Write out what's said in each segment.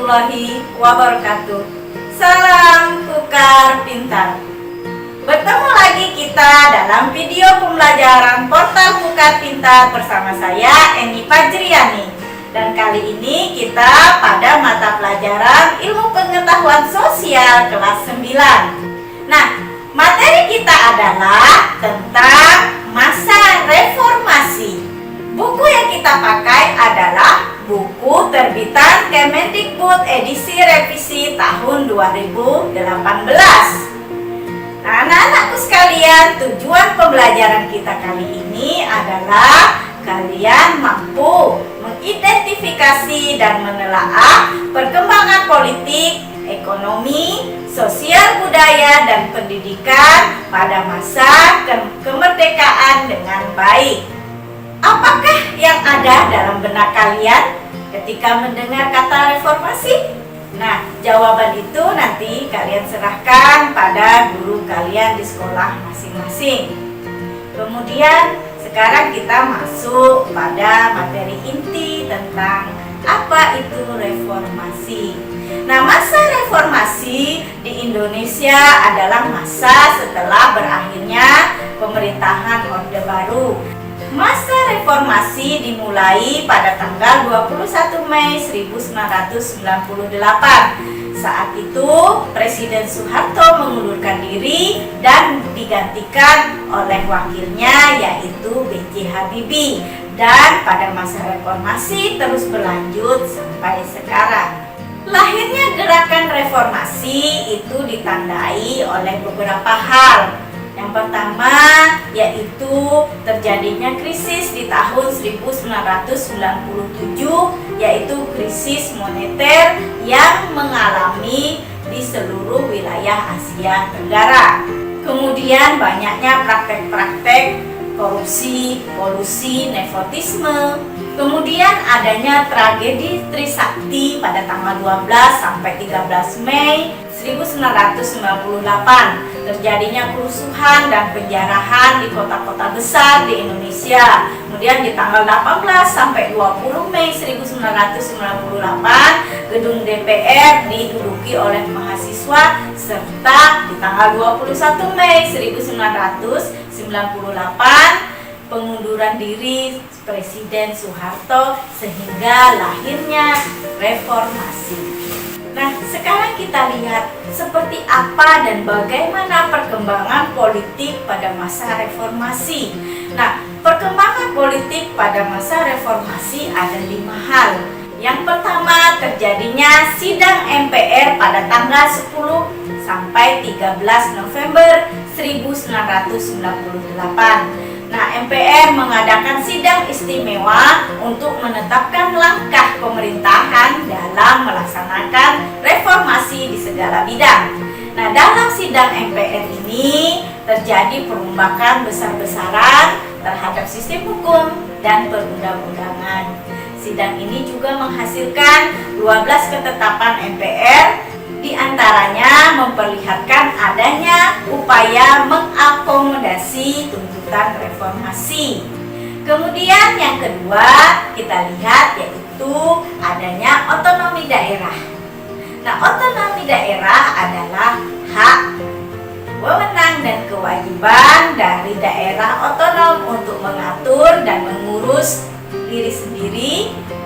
warahmatullahi wabarakatuh. Salam tukar pintar. Bertemu lagi kita dalam video pembelajaran portal tukar pintar bersama saya Eni Fajriani. Dan kali ini kita pada mata pelajaran ilmu pengetahuan sosial kelas 9. Nah, materi kita adalah tentang masa reformasi. Buku yang kita pakai adalah buku terbitan Kemendikbud edisi revisi tahun 2018. Nah, anak-anakku sekalian, tujuan pembelajaran kita kali ini adalah kalian mampu mengidentifikasi dan menelaah perkembangan politik, ekonomi, sosial budaya, dan pendidikan pada masa kemerdekaan dengan baik. Apakah yang ada dalam benak kalian ketika mendengar kata reformasi? Nah, jawaban itu nanti kalian serahkan pada guru kalian di sekolah masing-masing. Kemudian sekarang kita masuk pada materi inti tentang apa itu reformasi. Nah, masa reformasi di Indonesia adalah masa setelah berakhirnya pemerintahan Orde Baru. Masa reformasi dimulai pada tanggal 21 Mei 1998. Saat itu Presiden Soeharto mengundurkan diri dan digantikan oleh wakilnya yaitu B.J. Habibie. Dan pada masa reformasi terus berlanjut sampai sekarang. Lahirnya gerakan reformasi itu ditandai oleh beberapa hal. Yang pertama yaitu terjadinya krisis di tahun 1997, yaitu krisis moneter yang mengalami di seluruh wilayah Asia Tenggara. Kemudian banyaknya praktek-praktek korupsi, kolusi, nepotisme. Kemudian adanya tragedi Trisakti pada tanggal 12 sampai 13 Mei 1998. Terjadinya kerusuhan dan penjarahan di kota-kota besar di Indonesia. Kemudian di tanggal 18 sampai 20 Mei 1998, gedung DPR diduduki oleh mahasiswa, serta di tanggal 21 Mei 1998 pengunduran diri Presiden Soeharto sehingga lahirnya reformasi. Nah, sekarang kita lihat seperti apa dan bagaimana perkembangan politik pada masa reformasi. Nah, perkembangan politik pada masa reformasi ada 5 hal. Yang pertama, terjadinya sidang MPR pada tanggal 10 sampai 13 November 1998. Nah, MPR mengadakan sidang istimewa untuk menetapkan langkah pemerintahan dalam melaksanakan reformasi di segala bidang. Nah, dalam sidang MPR ini terjadi perombakan besar-besaran terhadap sistem hukum dan perundang-undangan. Sidang ini juga menghasilkan 12 ketetapan MPR, di antaranya memperlihatkan adanya upaya mengakomodasi tuntutan reformasi. Kemudian yang kedua kita lihat yaitu adanya otonomi daerah. Nah, otonomi daerah adalah hak, wewenang dan kewajiban dari daerah otonom untuk mengatur dan mengurus diri sendiri,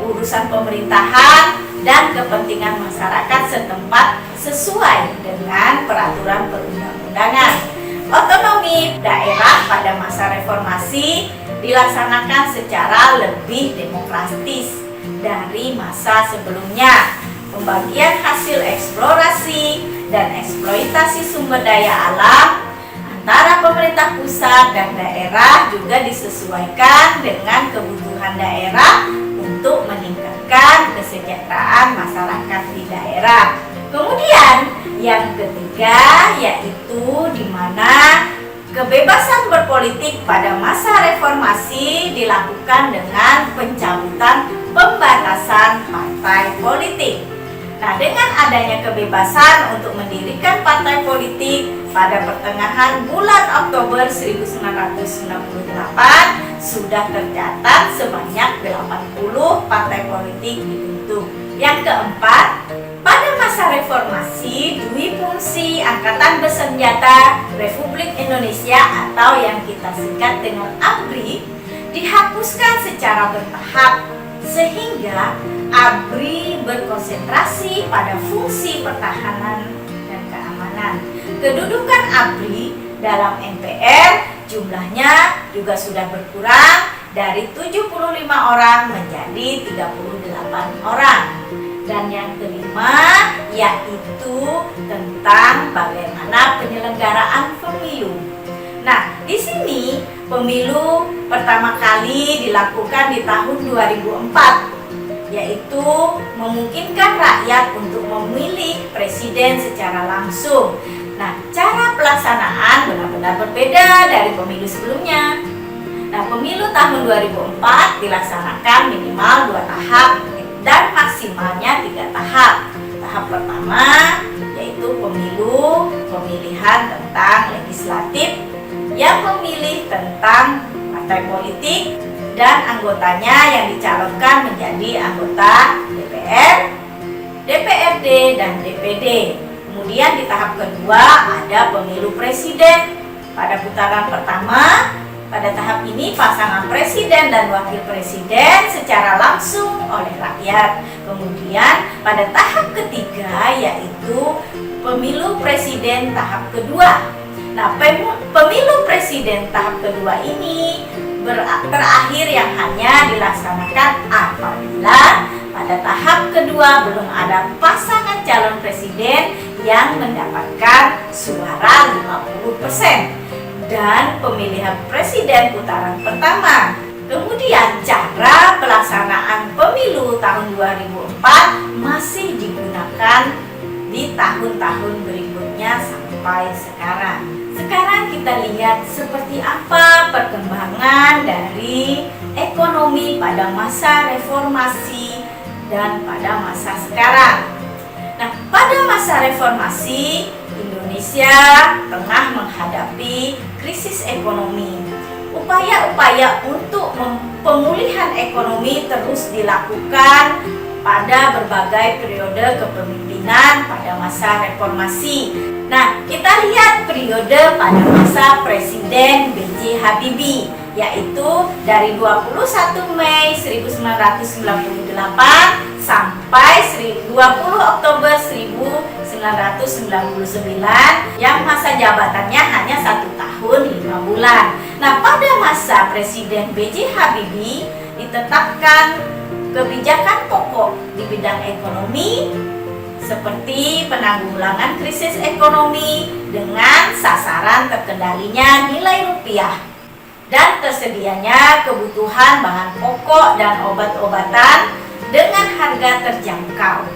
urusan pemerintahan dan kepentingan masyarakat setempat sesuai dengan peraturan perundang-undangan. Otonomi daerah pada masa reformasi dilaksanakan secara lebih demokratis dari masa sebelumnya. Pembagian hasil eksplorasi dan eksploitasi sumber daya alam antara pemerintah pusat dan daerah juga disesuaikan dengan kebutuhan daerah untuk meningkatkan kesejahteraan masyarakat di daerah. Kemudian yang ketiga yaitu di mana kebebasan berpolitik pada masa reformasi dilakukan dengan pencabutan pembatasan partai politik. Nah, dengan adanya kebebasan untuk mendirikan partai politik pada pertengahan bulan Oktober 1998 sudah tercatat sebanyak 80 partai politik dibentuk. Yang keempat, Angkatan Bersenjata Republik Indonesia atau yang kita singkat dengan ABRI dihapuskan secara bertahap sehingga ABRI berkonsentrasi pada fungsi pertahanan dan keamanan. Kedudukan ABRI dalam MPR jumlahnya juga sudah berkurang dari 75 orang menjadi 38 orang. Dan yang kelima yaitu tentang bagaimana penyelenggaraan pemilu. Nah, di sini pemilu pertama kali dilakukan di tahun 2004, yaitu memungkinkan rakyat untuk memilih presiden secara langsung. Nah, cara pelaksanaan benar-benar berbeda dari pemilu sebelumnya. Nah, pemilu tahun 2004 dilaksanakan minimal 2 tahap dan maksimalnya 3 tahap. Tahap pertama yaitu pemilihan tentang legislatif yang memilih tentang partai politik dan anggotanya yang dicalonkan menjadi anggota DPR, DPRD, dan DPD. Kemudian di tahap kedua ada pemilu presiden. Pada putaran pertama, pada tahap ini pasangan presiden dan wakil presiden secara langsung oleh rakyat. Kemudian pada tahap ketiga yaitu pemilu presiden tahap kedua. Nah, pemilu presiden tahap kedua ini terakhir yang hanya dilaksanakan apabila pada tahap kedua belum ada pasangan calon presiden yang mendapatkan suara 50% dan pemilihan presiden putaran pertama. Kemudian cara pelaksanaan pemilu tahun 2004 masih digunakan di tahun-tahun berikutnya sampai sekarang. Sekarang kita lihat seperti apa perkembangan dari ekonomi pada masa reformasi dan pada masa sekarang. Nah, pada masa reformasi Indonesia tengah menghadapi krisis ekonomi. Upaya-upaya untuk pemulihan ekonomi terus dilakukan pada berbagai periode kepemimpinan pada masa reformasi. Nah, kita lihat periode pada masa Presiden B.J. Habibie, yaitu dari 21 Mei 1998 sampai 20 Oktober 1999 yang masa jabatannya hanya 1 tahun 5 bulan. Nah, pada masa Presiden B.J. Habibie ditetapkan kebijakan pokok di bidang ekonomi seperti penanggulangan krisis ekonomi dengan sasaran terkendalinya nilai rupiah dan tersedianya kebutuhan bahan pokok dan obat-obatan dengan harga terjangkau,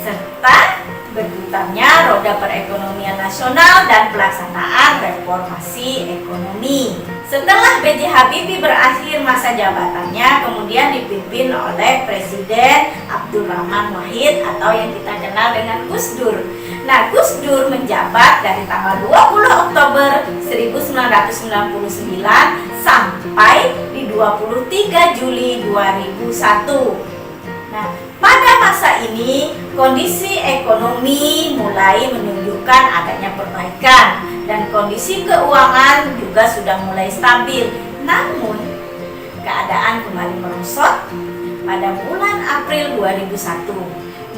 serta berputarnya roda perekonomian nasional dan pelaksanaan reformasi ekonomi. Setelah B.J. Habibie berakhir masa jabatannya, kemudian dipimpin oleh Presiden Abdurrahman Wahid atau yang kita kenal dengan Gus Dur. Nah, Gus Dur menjabat dari tanggal 20 Oktober 1999 sampai di 23 Juli 2001. Nah, pada masa ini kondisi ekonomi mulai menunjukkan adanya perbaikan dan kondisi keuangan juga sudah mulai stabil. Namun, keadaan kembali merosot pada bulan April 2001.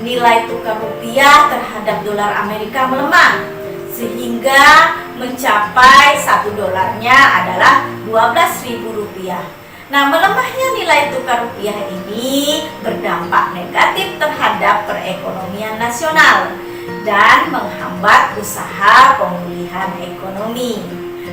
Nilai tukar rupiah terhadap dolar Amerika melemah sehingga mencapai 1 dolarnya adalah 12.000 rupiah. Nah, melemahnya nilai tukar rupiah ini berdampak negatif terhadap perekonomian nasional dan menghambat usaha pemulihan ekonomi.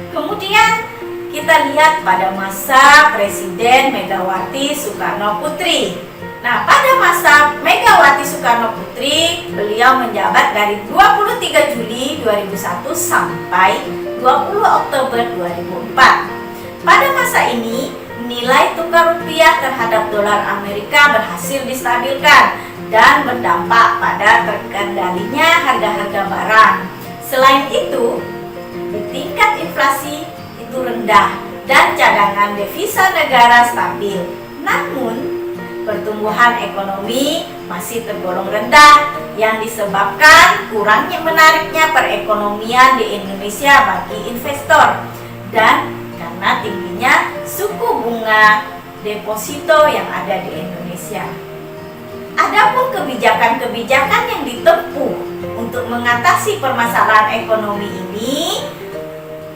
Kemudian kita lihat pada masa Presiden Megawati Soekarno Putri. Nah, pada masa Megawati Soekarno Putri, beliau menjabat dari 23 Juli 2001 sampai 20 Oktober 2004. Pada masa ini, nilai tukar rupiah terhadap dolar Amerika berhasil distabilkan dan berdampak pada terkendalinya harga-harga barang. Selain itu, di tingkat inflasi itu rendah dan cadangan devisa negara stabil. Namun, pertumbuhan ekonomi masih tergolong rendah yang disebabkan kurangnya menariknya perekonomian di Indonesia bagi investor dan karena tingginya suku bunga deposito yang ada di Indonesia. Adapun kebijakan-kebijakan yang ditempuh untuk mengatasi permasalahan ekonomi ini,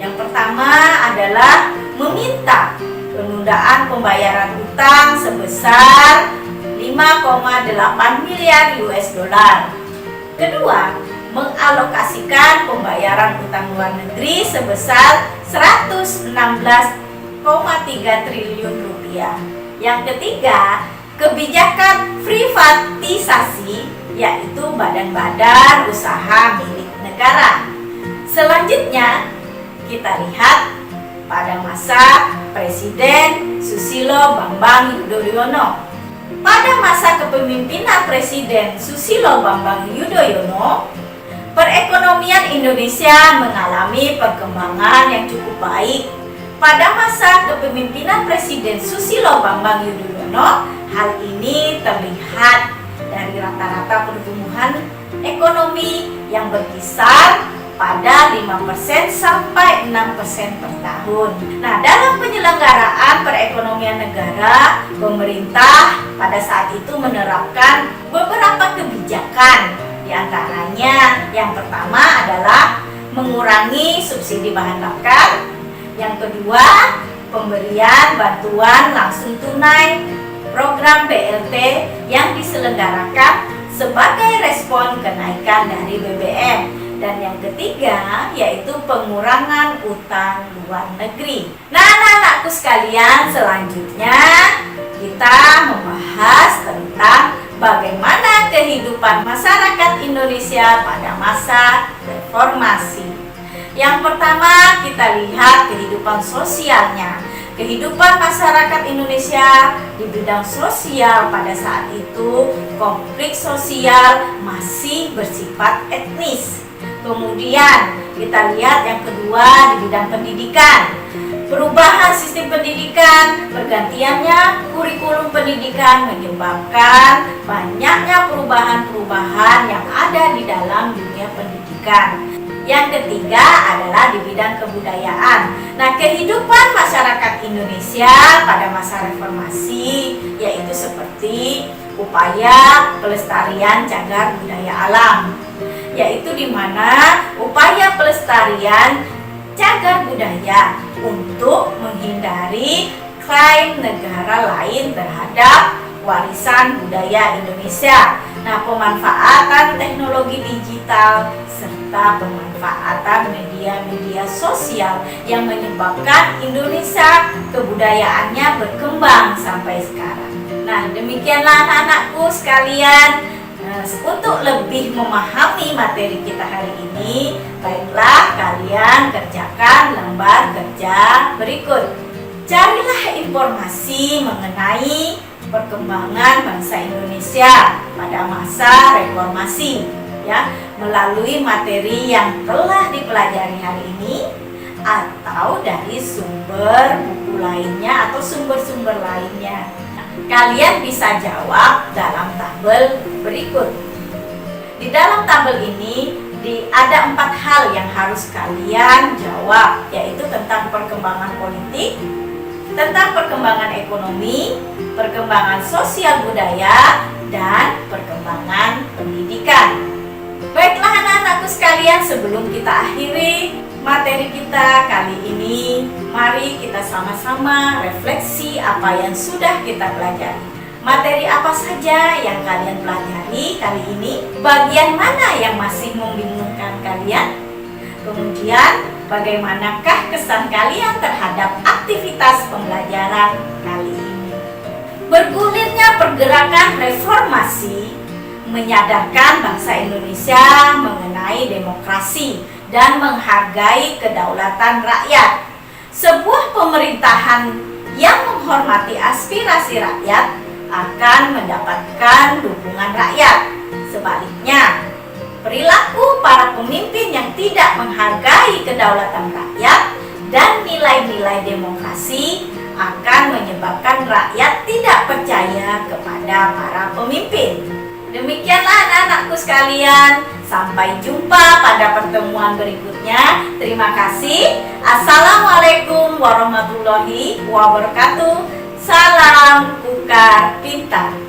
yang pertama adalah meminta penundaan pembayaran utang sebesar 5,8 miliar US dollar. Kedua, mengalokasikan pembayaran utang luar negeri sebesar 116,3 triliun rupiah. Yang ketiga, kebijakan privatisasi, yaitu badan-badan usaha milik negara. Selanjutnya, kita lihat pada masa Presiden Susilo Bambang Yudhoyono. Pada masa kepemimpinan Presiden Susilo Bambang Yudhoyono, perekonomian Indonesia mengalami perkembangan yang cukup baik. Pada masa kepemimpinan Presiden Susilo Bambang Yudhoyono, hal ini terlihat dari rata-rata pertumbuhan ekonomi yang berkisar pada 5% sampai 6% per tahun. Nah, dalam penyelenggaraan perekonomian negara, pemerintah pada saat itu menerapkan beberapa kebijakan. Di antaranya, yang pertama adalah mengurangi subsidi bahan bakar. Yang kedua, pemberian bantuan langsung tunai, program BLT yang diselenggarakan sebagai respon kenaikan dari BBM. Dan yang ketiga, yaitu pengurangan utang luar negeri. Nah, anak-anakku sekalian, selanjutnya kita membahas tentang bagaimana kehidupan masyarakat Indonesia pada masa reformasi. Yang pertama, kita lihat kehidupan sosialnya. Kehidupan masyarakat Indonesia di bidang sosial pada saat itu, konflik sosial masih bersifat etnis. Kemudian kita lihat yang kedua di bidang pendidikan. Perubahan sistem pendidikan, pergantiannya kurikulum pendidikan menyebabkan banyaknya perubahan-perubahan yang ada di dalam dunia pendidikan. Yang ketiga adalah di bidang kebudayaan. Nah, kehidupan masyarakat Indonesia pada masa reformasi yaitu seperti upaya pelestarian cagar budaya alam, yaitu di mana upaya pelestarian cagar budaya untuk menghindari klaim negara lain terhadap warisan budaya Indonesia. Nah, pemanfaatan teknologi digital serta pemanfaatan media-media sosial yang menyebabkan Indonesia kebudayaannya berkembang sampai sekarang. Nah, demikianlah anak-anakku sekalian. Untuk lebih memahami materi kita hari ini, baiklah kalian kerjakan lembar kerja berikut. Carilah informasi mengenai perkembangan bangsa Indonesia pada masa reformasi, ya, melalui materi yang telah dipelajari hari ini atau dari sumber buku lainnya atau sumber-sumber lainnya. Kalian bisa jawab dalam tabel berikut. Di dalam tabel ini ada 4 hal yang harus kalian jawab, yaitu tentang perkembangan politik, tentang perkembangan ekonomi, perkembangan sosial budaya, dan perkembangan pendidikan. Baiklah anak-anakku sekalian, sebelum kita akhiri materi kita kali ini, mari kita sama-sama refleksi apa yang sudah kita pelajari. Materi apa saja yang kalian pelajari kali ini? Bagian mana yang masih membingungkan kalian? Kemudian, bagaimanakah kesan kalian terhadap aktivitas pembelajaran kali ini? Bergulirnya pergerakan reformasi menyadarkan bangsa Indonesia mengenai demokrasi dan menghargai kedaulatan rakyat. Sebuah pemerintahan yang menghormati aspirasi rakyat akan mendapatkan dukungan rakyat. Sebaliknya, perilaku para pemimpin yang tidak menghargai kedaulatan rakyat dan nilai-nilai demokrasi akan menyebabkan rakyat tidak percaya kepada para pemimpin. Demikianlah anak-anakku sekalian. Sampai jumpa pada pertemuan berikutnya. Terima kasih. Assalamualaikum warahmatullahi wabarakatuh. Salam Kukar Pintar.